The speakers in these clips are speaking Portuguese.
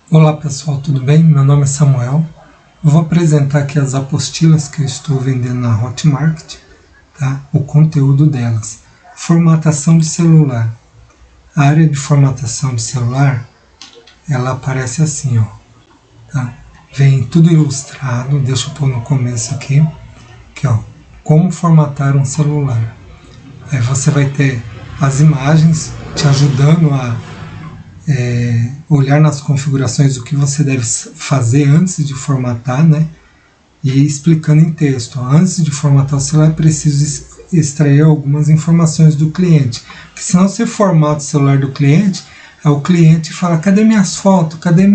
Olá pessoal, tudo bem? Meu nome é Samuel. Eu vou apresentar aqui as apostilas que eu estou vendendo na Hotmart, tá? O conteúdo delas. Formatação de celular. A área de formatação de celular, ela aparece assim, ó, tá? Vem tudo ilustrado, deixa eu pôr no começo aqui, ó, como formatar um celular. Aí você vai ter as imagens te ajudando a olhar nas configurações o que você deve fazer antes de formatar, né? E explicando em texto. Antes de formatar o celular é preciso extrair algumas informações do cliente. Porque senão você formata o celular do cliente, o cliente fala, cadê minhas fotos? Cadê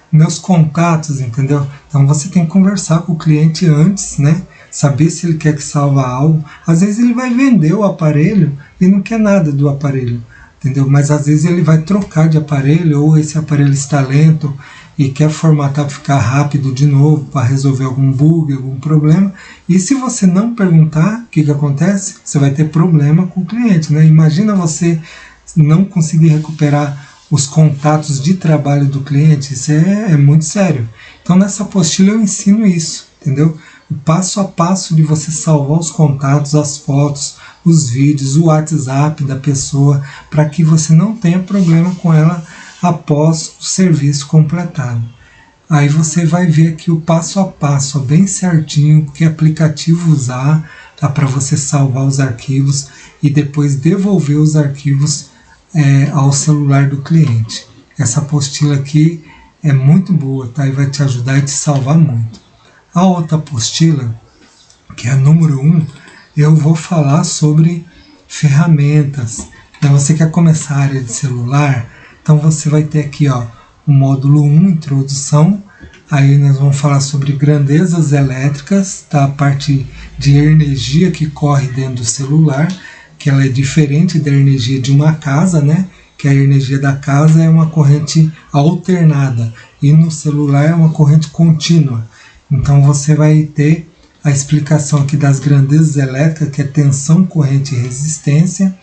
meus contatos? Entendeu? Então você tem que conversar com o cliente antes, né? Saber se ele quer que salve algo. Às vezes ele vai vender o aparelho e não quer nada do aparelho. Entendeu? Mas às vezes ele vai trocar de aparelho, ou esse aparelho está lento e quer formatar para ficar rápido de novo, para resolver algum bug, algum problema. E se você não perguntar, o que acontece? Você vai ter problema com o cliente, né? Imagina você não conseguir recuperar os contatos de trabalho do cliente, isso é muito sério. Então nessa apostila eu ensino isso, entendeu? O passo a passo de você salvar os contatos, as fotos, os vídeos, o WhatsApp da pessoa, para que você não tenha problema com ela após o serviço completado. Aí você vai ver aqui o passo a passo, bem certinho, que aplicativo usar, tá, para você salvar os arquivos e depois devolver os arquivos ao celular do cliente. Essa apostila aqui é muito boa, tá, e vai te ajudar e te salvar muito. A outra apostila, que é a número 1, eu vou falar sobre ferramentas. Então você quer começar a área de celular, então você vai ter aqui, ó, o módulo 1, introdução. Aí nós vamos falar sobre grandezas elétricas, tá? A parte de energia que corre dentro do celular, que ela é diferente da energia de uma casa, né? Que a energia da casa é uma corrente alternada e no celular é uma corrente contínua. Então você vai ter a explicação aqui das grandezas elétricas, que é tensão, corrente e resistência,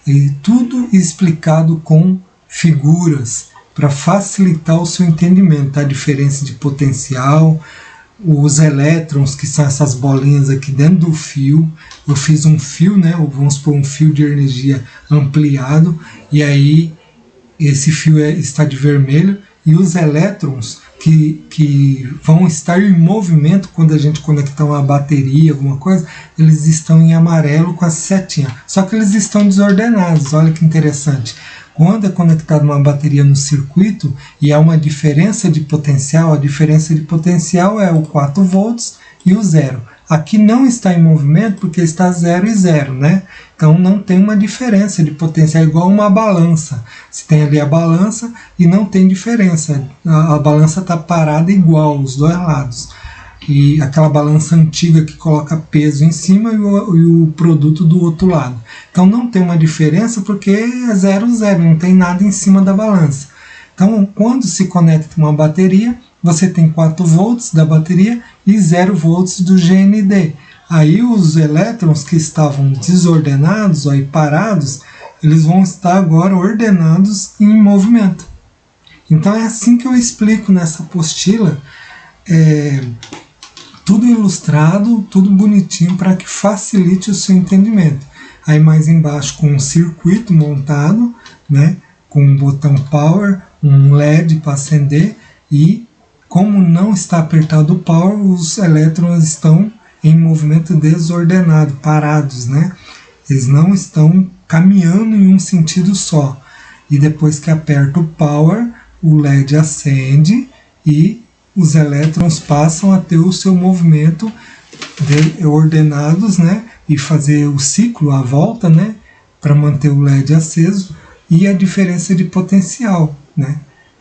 e tudo explicado com figuras para facilitar o seu entendimento, a diferença de potencial, os elétrons, que são essas bolinhas aqui dentro do fio. Eu fiz um fio, né? Vamos por um fio de energia ampliado, e aí esse fio está de vermelho, e os elétrons que vão estar em movimento quando a gente conectar uma bateria, alguma coisa, eles estão em amarelo com a setinha. Só que eles estão desordenados, olha que interessante. Quando é conectado uma bateria no circuito e há uma diferença de potencial, a diferença de potencial é o 4 volts e o 0. Aqui não está em movimento porque está 0 e 0, né? Então não tem uma diferença de potencial, é igual uma balança. Você tem ali a balança e não tem diferença. A balança está parada igual, os dois lados. E aquela balança antiga que coloca peso em cima e o produto do outro lado. Então não tem uma diferença porque é 0, 0, não tem nada em cima da balança. Então quando se conecta uma bateria, você tem 4 volts da bateria e 0 volts do GND. Aí os elétrons que estavam desordenados ou parados, eles vão estar agora ordenados e em movimento. Então é assim que eu explico nessa apostila, tudo ilustrado, tudo bonitinho para que facilite o seu entendimento. Aí mais embaixo com um circuito montado, né, com um botão power, um LED para acender, e como não está apertado o power, os elétrons estão em movimento desordenado, parados, né? Eles não estão caminhando em um sentido só. E depois que aperta o power, o LED acende e os elétrons passam a ter o seu movimento ordenados, né? E fazer o ciclo, a volta, né? Para manter o LED aceso, e a diferença de potencial, né?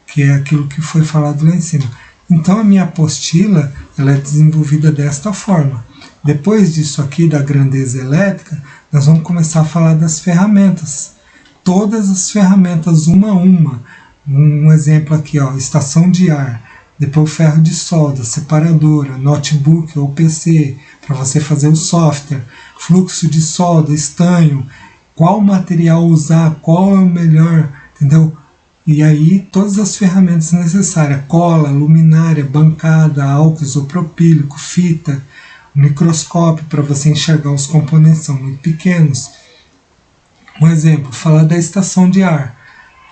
Que é aquilo que foi falado lá em cima. Então a minha apostila, ela é desenvolvida desta forma. Depois disso aqui, da grandeza elétrica, nós vamos começar a falar das ferramentas. Todas as ferramentas, uma a uma. Um exemplo aqui, ó, estação de ar, depois o ferro de solda, separadora, notebook ou PC, para você fazer o software, fluxo de solda, estanho, qual material usar, qual é o melhor, entendeu? E aí todas as ferramentas necessárias, cola, luminária, bancada, álcool isopropílico, fita, microscópio para você enxergar os componentes, são muito pequenos. Um exemplo, falar da estação de ar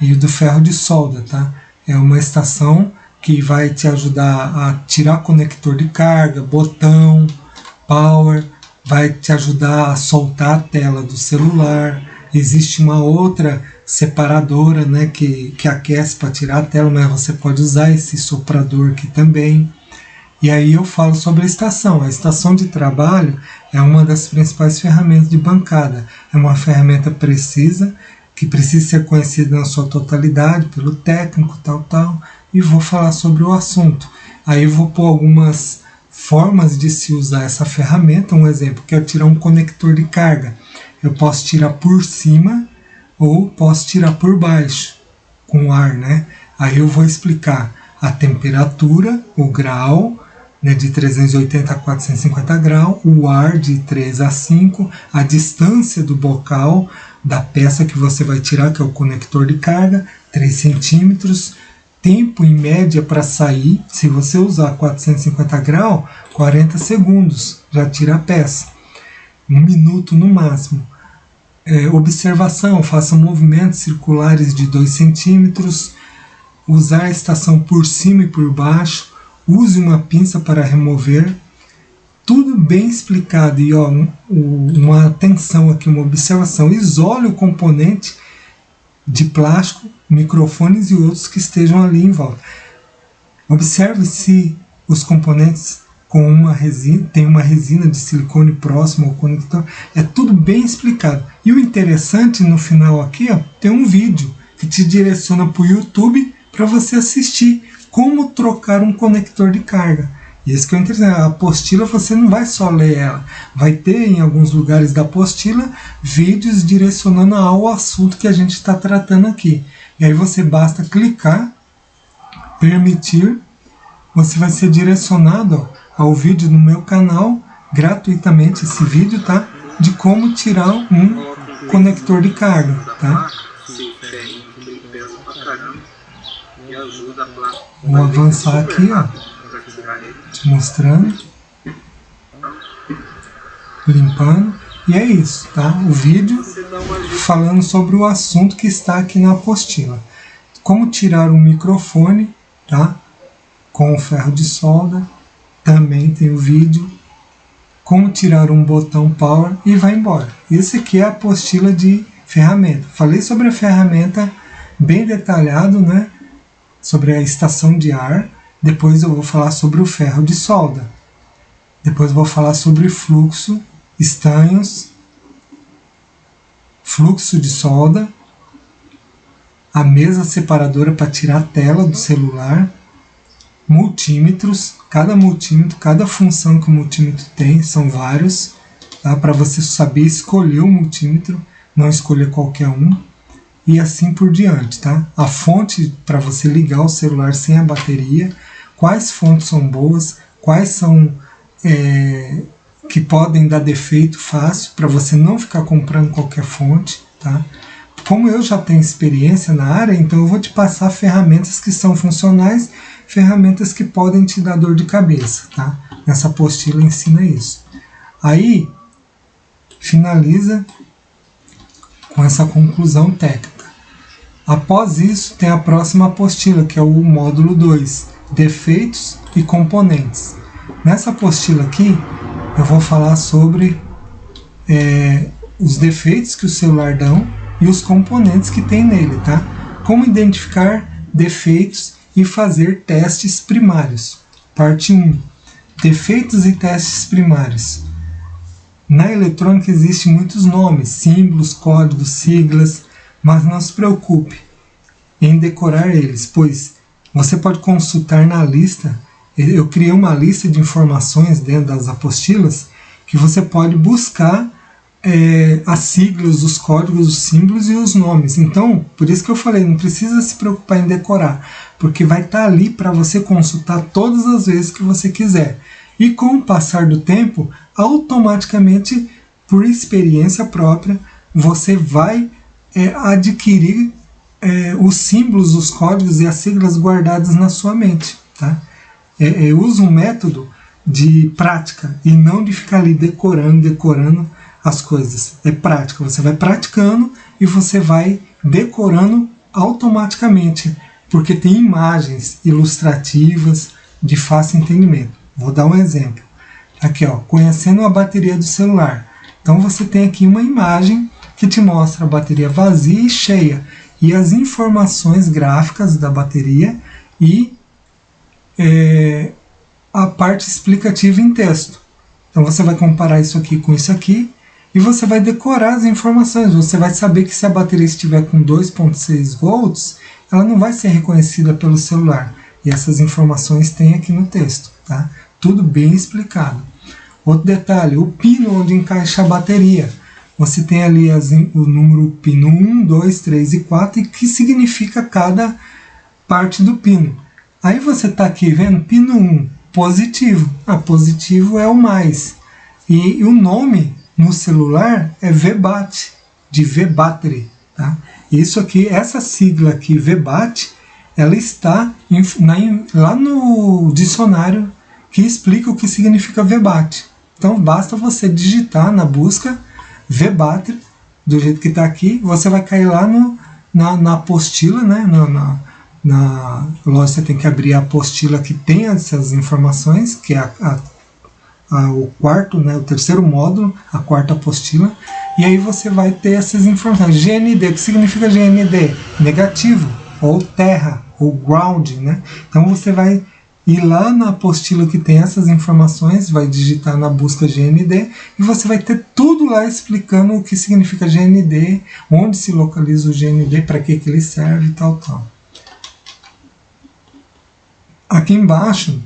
e do ferro de solda, tá? É uma estação que vai te ajudar a tirar conector de carga, botão, power, vai te ajudar a soltar a tela do celular. Existe uma outra separadora, né, que aquece para tirar a tela, mas você pode usar esse soprador aqui também. E aí eu falo sobre a estação. A estação de trabalho é uma das principais ferramentas de bancada. É uma ferramenta precisa, que precisa ser conhecida na sua totalidade, pelo técnico, tal. E vou falar sobre o assunto. Aí eu vou pôr algumas formas de se usar essa ferramenta. Um exemplo, quero tirar um conector de carga. Eu posso tirar por cima ou posso tirar por baixo, com ar, né? Aí eu vou explicar a temperatura, o grau, né, de 380 a 450 graus, o ar de 3 a 5, a distância do bocal da peça que você vai tirar, que é o conector de carga, 3 centímetros, tempo em média para sair, se você usar 450 graus, 40 segundos, já tira a peça, 1 minuto no máximo. Observação, faça movimentos circulares de 2 centímetros, usar a estação por cima e por baixo, use uma pinça para remover, tudo bem explicado. E ó, uma atenção aqui, uma observação, isole o componente de plástico, microfones e outros que estejam ali em volta. Observe se os componentes com uma resina, tem uma resina de silicone próximo ao conector, é tudo bem explicado. E o interessante no final aqui, ó, tem um vídeo que te direciona para o YouTube para você assistir como trocar um conector de carga. E isso que é interessante, a apostila você não vai só ler ela, vai ter em alguns lugares da apostila vídeos direcionando ao assunto que a gente está tratando aqui. E aí você basta clicar, permitir, você vai ser direcionado, ó, ao vídeo no meu canal, gratuitamente esse vídeo, tá? De como tirar um conector de carga, tá? Vou avançar aqui, ó, te mostrando, limpando, e é isso, tá? O vídeo falando sobre o assunto que está aqui na apostila. Como tirar um microfone, tá? Com o ferro de solda. Também tem o vídeo, como tirar um botão power e vai embora. Esse aqui é a apostila de ferramenta. Falei sobre a ferramenta bem detalhado, né? Sobre a estação de ar. Depois eu vou falar sobre o ferro de solda. Depois eu vou falar sobre fluxo, estanhos, fluxo de solda, a mesa separadora para tirar a tela do celular, multímetros, cada multímetro, cada função que o multímetro tem, são vários, tá? Para você saber escolher o multímetro, não escolher qualquer um, e assim por diante, tá? A fonte para você ligar o celular sem a bateria, quais fontes são boas, quais são que podem dar defeito fácil, para você não ficar comprando qualquer fonte, tá? Como eu já tenho experiência na área, então eu vou te passar ferramentas que são funcionais, ferramentas que podem te dar dor de cabeça, tá? Nessa apostila ensina isso. Aí, finaliza com essa conclusão técnica. Após isso, tem a próxima apostila, que é o módulo 2, defeitos e componentes. Nessa apostila aqui, eu vou falar sobre os defeitos que o celular dão e os componentes que tem nele, tá? Como identificar defeitos e fazer testes primários. Parte 1. Defeitos e testes primários. Na eletrônica existem muitos nomes, símbolos, códigos, siglas, mas não se preocupe em decorar eles, pois você pode consultar na lista. Eu criei uma lista de informações dentro das apostilas que você pode buscar as siglas, os códigos, os símbolos e os nomes. Então, por isso que eu falei, não precisa se preocupar em decorar, porque vai estar ali para você consultar todas as vezes que você quiser. E com o passar do tempo, automaticamente, por experiência própria, você vai adquirir os símbolos, os códigos e as siglas guardados na sua mente. Tá? Usa um método de prática e não de ficar ali decorando as coisas. É prática, você vai praticando e você vai decorando automaticamente, porque tem imagens ilustrativas de fácil entendimento. Vou dar um exemplo. Aqui, ó, conhecendo a bateria do celular. Então você tem aqui uma imagem que te mostra a bateria vazia e cheia, e as informações gráficas da bateria e a parte explicativa em texto. Então você vai comparar isso aqui com isso aqui e você vai decorar as informações. Você vai saber que se a bateria estiver com 2,6 volts, ela não vai ser reconhecida pelo celular. E essas informações tem aqui no texto. Tá? Tudo bem explicado. Outro detalhe, o pino onde encaixa a bateria. Você tem ali o número pino 1, 2, 3 e 4 e que significa cada parte do pino. Aí você está aqui vendo pino 1, positivo. Positivo é o mais. E o nome no celular é VBAT, de V-Battery. Tá? Isso aqui, essa sigla aqui, VBAT, ela está lá no dicionário que explica o que significa VBAT. Então basta você digitar na busca VBAT, do jeito que está aqui, você vai cair lá na apostila, né? Lógico, você tem que abrir a apostila que tem essas informações, que é o quarto, né? O terceiro módulo, a quarta apostila, e aí você vai ter essas informações. GND, o que significa GND? Negativo, ou terra, ou ground, né? Então você vai ir lá na apostila que tem essas informações, vai digitar na busca GND e você vai ter tudo lá explicando o que significa GND, onde se localiza o GND, para que ele serve e tal. Aqui embaixo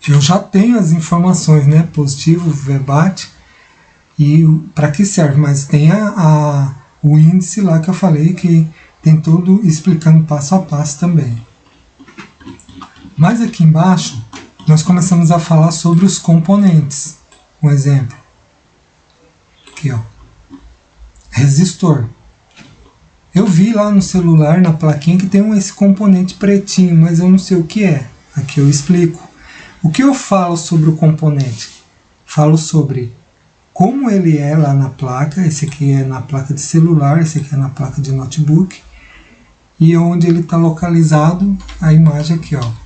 eu já tenho as informações, né? Positivo, VBAT e para que serve, mas tem o índice lá que eu falei que tem tudo explicando passo a passo também. Mas aqui embaixo, nós começamos a falar sobre os componentes. Um exemplo. Aqui, ó. Resistor. Eu vi lá no celular, na plaquinha, que tem esse componente pretinho, mas eu não sei o que é. Aqui eu explico. O que eu falo sobre o componente? Falo sobre como ele é lá na placa. Esse aqui é na placa de celular, esse aqui é na placa de notebook. E onde ele está localizado, a imagem aqui, ó.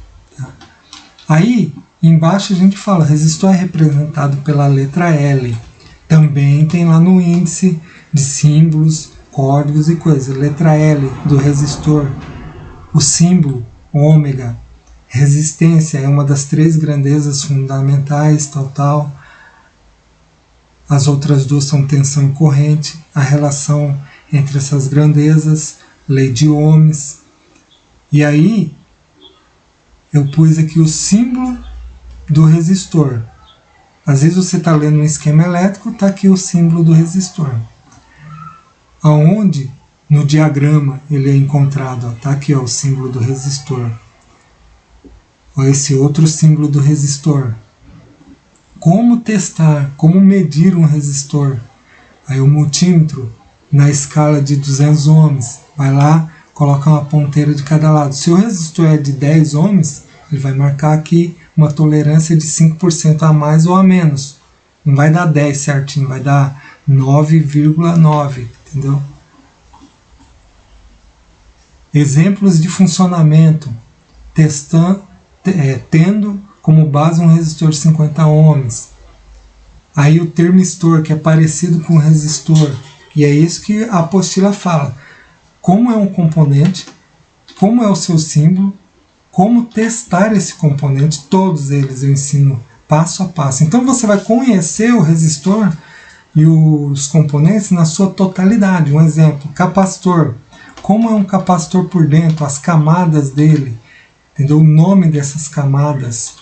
Aí, embaixo a gente fala, resistor é representado pela letra L. Também tem lá no índice de símbolos, códigos e coisas. Letra L do resistor, o símbolo ômega. Resistência é uma das 3 grandezas fundamentais, tal. As outras 2 são tensão e corrente. A relação entre essas grandezas, lei de Ohms. E aí, eu pus aqui o símbolo do resistor. Às vezes você está lendo um esquema elétrico, está aqui o símbolo do resistor. Aonde no diagrama ele é encontrado? Está aqui ó, o símbolo do resistor. Ó, esse outro símbolo do resistor. Como testar, como medir um resistor? Aí o multímetro na escala de 200 ohms. Vai lá, coloca uma ponteira de cada lado. Se o resistor é de 10 ohms, ele vai marcar aqui uma tolerância de 5% a mais ou a menos. Não vai dar 10 certinho, vai dar 9,9, entendeu? Exemplos de funcionamento. Tendo como base um resistor de 50 ohms. Aí o termistor, que é parecido com o resistor. E é isso que a apostila fala. Como é um componente, como é o seu símbolo, como testar esse componente, todos eles eu ensino passo a passo. Então você vai conhecer o resistor e os componentes na sua totalidade. Um exemplo, capacitor. Como é um capacitor por dentro, as camadas dele, entendeu? O nome dessas camadas.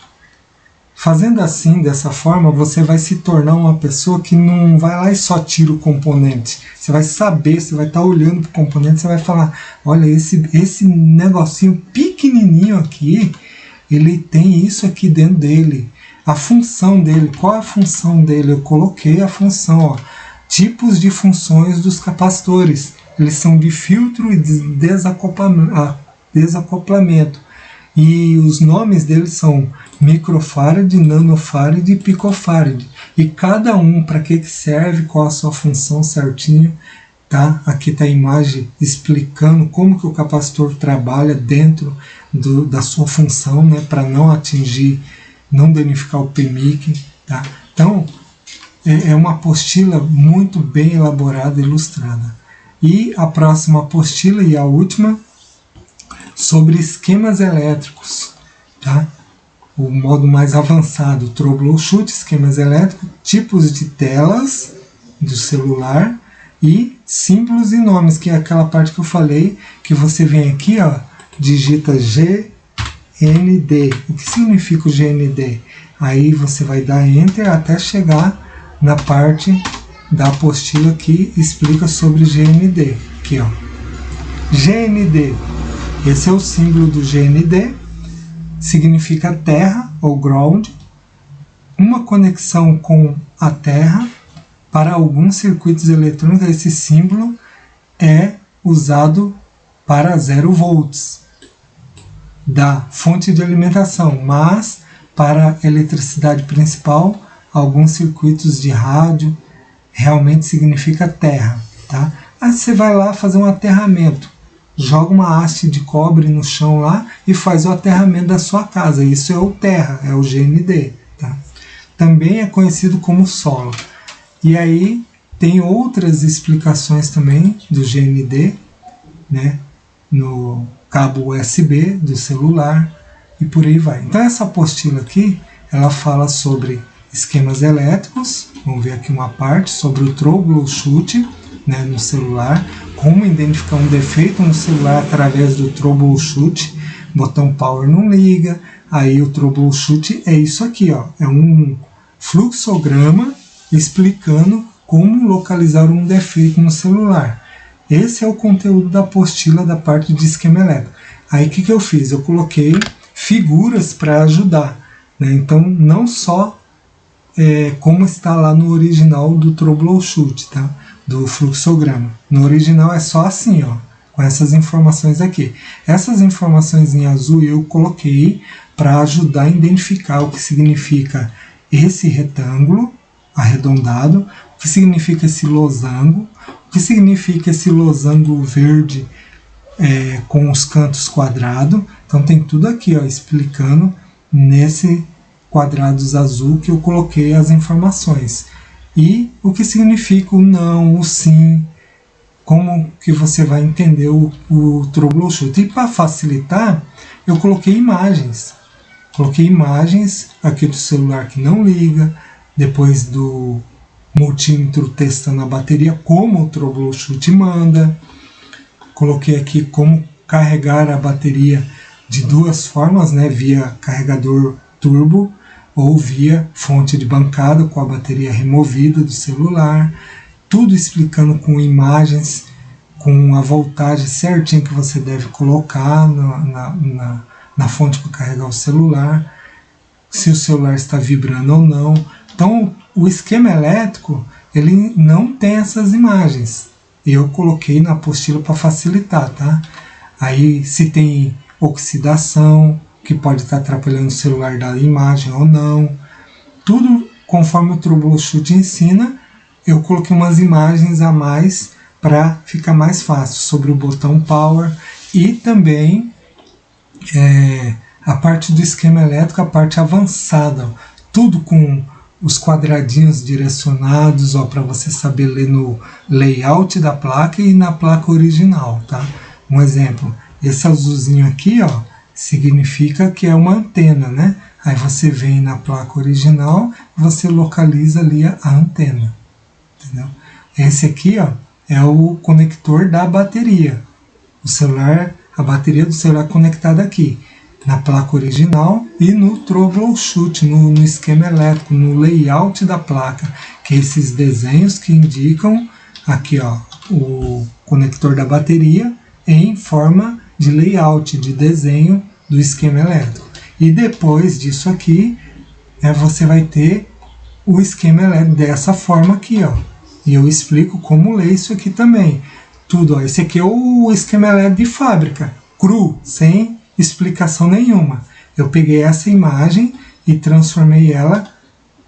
Fazendo assim, dessa forma, você vai se tornar uma pessoa que não vai lá e só tira o componente. Você vai saber, você vai estar olhando para o componente, você vai falar, olha, esse negocinho pequenininho aqui, ele tem isso aqui dentro dele. A função dele, qual é a função dele? Eu coloquei a função, ó, tipos de funções dos capacitores. eles são de filtro e de desacoplamento. E os nomes deles são microfarad, nanofarad e picofarad. E cada um, para que serve, qual a sua função certinho, tá? Aqui está a imagem explicando como que o capacitor trabalha dentro da sua função, né? Para não atingir, não danificar o PMIC, tá? Então, é uma apostila muito bem elaborada e ilustrada. E a próxima apostila e a última, sobre esquemas elétricos, tá? O modo mais avançado, troubleshoot, esquemas elétricos, tipos de telas do celular e símbolos e nomes, que é aquela parte que eu falei, que você vem aqui, ó, digita GND. O que significa o GND? Aí você vai dar Enter até chegar na parte da apostila que explica sobre GND. Aqui, ó. GND. Esse é o símbolo do GND. Significa terra ou ground. Uma conexão com a terra. Para alguns circuitos eletrônicos, esse símbolo é usado para 0 volts da fonte de alimentação, mas para a eletricidade principal, alguns circuitos de rádio realmente significa terra, tá? Aí você vai lá fazer um aterramento, joga uma haste de cobre no chão lá e faz o aterramento da sua casa. Isso é o terra, é o GND, tá? Também é conhecido como solo. E aí tem outras explicações também do GND, né? No cabo USB do celular e por aí vai. Então essa apostila aqui, ela fala sobre esquemas elétricos. Vamos ver aqui uma parte sobre o troubleshoot, né, no celular, como identificar um defeito no celular através do troubleshoot. Botão power não liga, aí o troubleshoot é isso aqui, ó, é um fluxograma explicando como localizar um defeito no celular. Esse é o conteúdo da apostila da parte de esquema elétrico. Aí o que eu fiz? Eu coloquei figuras para ajudar, né? Então não só como está lá no original do troubleshoot, tá? Do fluxograma. No original é só assim, ó, com essas informações aqui. Essas informações em azul eu coloquei para ajudar a identificar o que significa esse retângulo arredondado, o que significa esse losango, o que significa esse losango verde com os cantos quadrados. Então tem tudo aqui, ó, explicando nesse quadrados azul que eu coloquei as informações. E o que significa o não, o sim, como que você vai entender o troubleshoot. E para facilitar, eu coloquei imagens. Coloquei imagens aqui do celular que não liga, depois do multímetro testando a bateria, como o troubleshoot manda. Coloquei aqui como carregar a bateria de duas formas, né, via carregador turbo ou via fonte de bancada com a bateria removida do celular. Tudo explicando com imagens, com a voltagem certinha que você deve colocar na fonte para carregar o celular, se o celular está vibrando ou não. Então o esquema elétrico ele não tem essas imagens. Eu coloquei na apostila para facilitar, tá? Aí se tem oxidação, que pode estar atrapalhando o celular da imagem ou não. Tudo conforme o troubleshoot ensina, eu coloquei umas imagens a mais para ficar mais fácil sobre o botão power e também a parte do esquema elétrico, a parte avançada, tudo com os quadradinhos direcionados, para você saber ler no layout da placa e na placa original, tá? Um exemplo, esse azulzinho aqui, ó, significa que é uma antena, né? Aí você vem na placa original, você localiza ali a antena, entendeu? Esse aqui, ó, é o conector da bateria. O celular, a bateria do celular conectada aqui, na placa original e no troubleshoot, no esquema elétrico, no layout da placa, que é esses desenhos que indicam aqui, ó, o conector da bateria em forma de layout, de desenho do esquema elétrico. E depois disso aqui, você vai ter o esquema elétrico dessa forma aqui, ó. E eu explico como ler isso aqui também. tudo. Ó. Esse aqui é o esquema elétrico de fábrica, cru, sem explicação nenhuma. Eu peguei essa imagem e transformei ela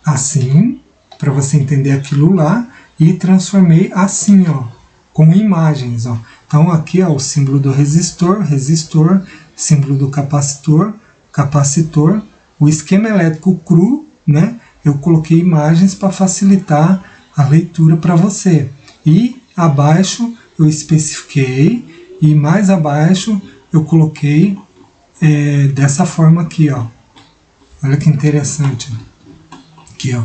assim, para você entender aquilo lá, e transformei assim, ó, com imagens. Ó. Então aqui é o símbolo do resistor, resistor, símbolo do capacitor, capacitor, o esquema elétrico cru, né? Eu coloquei imagens para facilitar a leitura para você. E abaixo eu especifiquei, e mais abaixo eu coloquei dessa forma aqui, ó. Olha que interessante. Aqui, ó.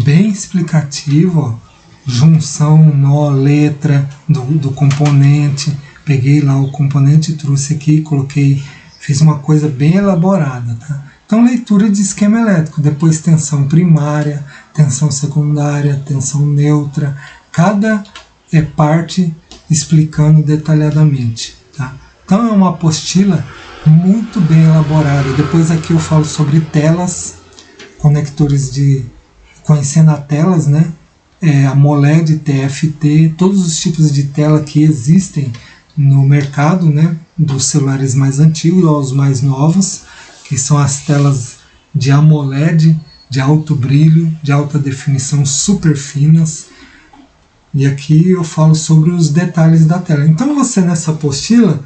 Bem explicativo, ó. Junção, nó, letra do componente. Peguei lá o componente, trouxe aqui, coloquei, fiz uma coisa bem elaborada, tá? Então, leitura de esquema elétrico, depois tensão primária, tensão secundária, tensão neutra, cada parte explicando detalhadamente, tá? Então, é uma apostila muito bem elaborada. Depois aqui eu falo sobre telas, conectores de... conhecendo as telas, né? AMOLED, TFT, todos os tipos de tela que existem no mercado, né? Dos celulares mais antigos aos mais novos, que são as telas de AMOLED, de alto brilho, de alta definição, super finas. E aqui eu falo sobre os detalhes da tela. Então você nessa apostila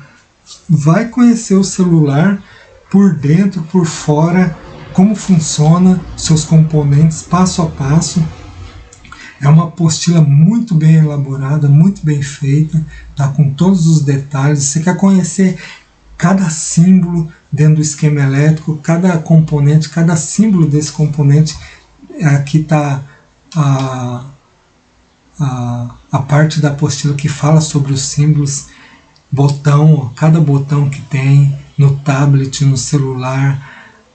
vai conhecer o celular por dentro, por fora, como funciona, seus componentes, passo a passo. É uma apostila muito bem elaborada, muito bem feita, tá, com todos os detalhes. Você quer conhecer cada símbolo dentro do esquema elétrico, cada componente, cada símbolo desse componente. Aqui está a parte da apostila que fala sobre os símbolos, botão, cada botão que tem no tablet, no celular,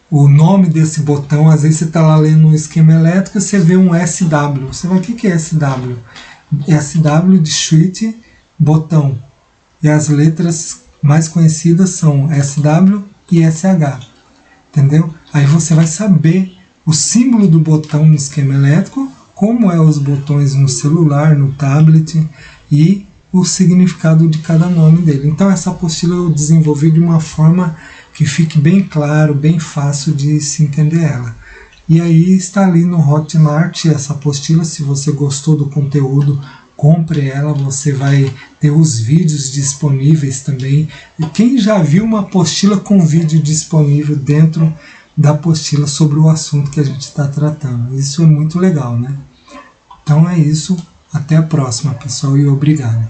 o nome desse botão. Às vezes você está lá lendo um esquema elétrico e você vê um SW. Você vai, o que é SW? SW de switch, botão. E as letras mais conhecidas são SW e SH. Entendeu? Aí você vai saber o símbolo do botão no esquema elétrico, como é os botões no celular, no tablet, e o significado de cada nome dele. Então essa apostila eu desenvolvi de uma forma que fique bem claro, bem fácil de se entender ela. E aí está ali no Hotmart essa apostila. Se você gostou do conteúdo, compre ela, você vai ter os vídeos disponíveis também. E quem já viu uma apostila com vídeo disponível dentro da apostila sobre o assunto que a gente está tratando? Isso é muito legal, né? Então é isso, até a próxima, pessoal, e obrigado.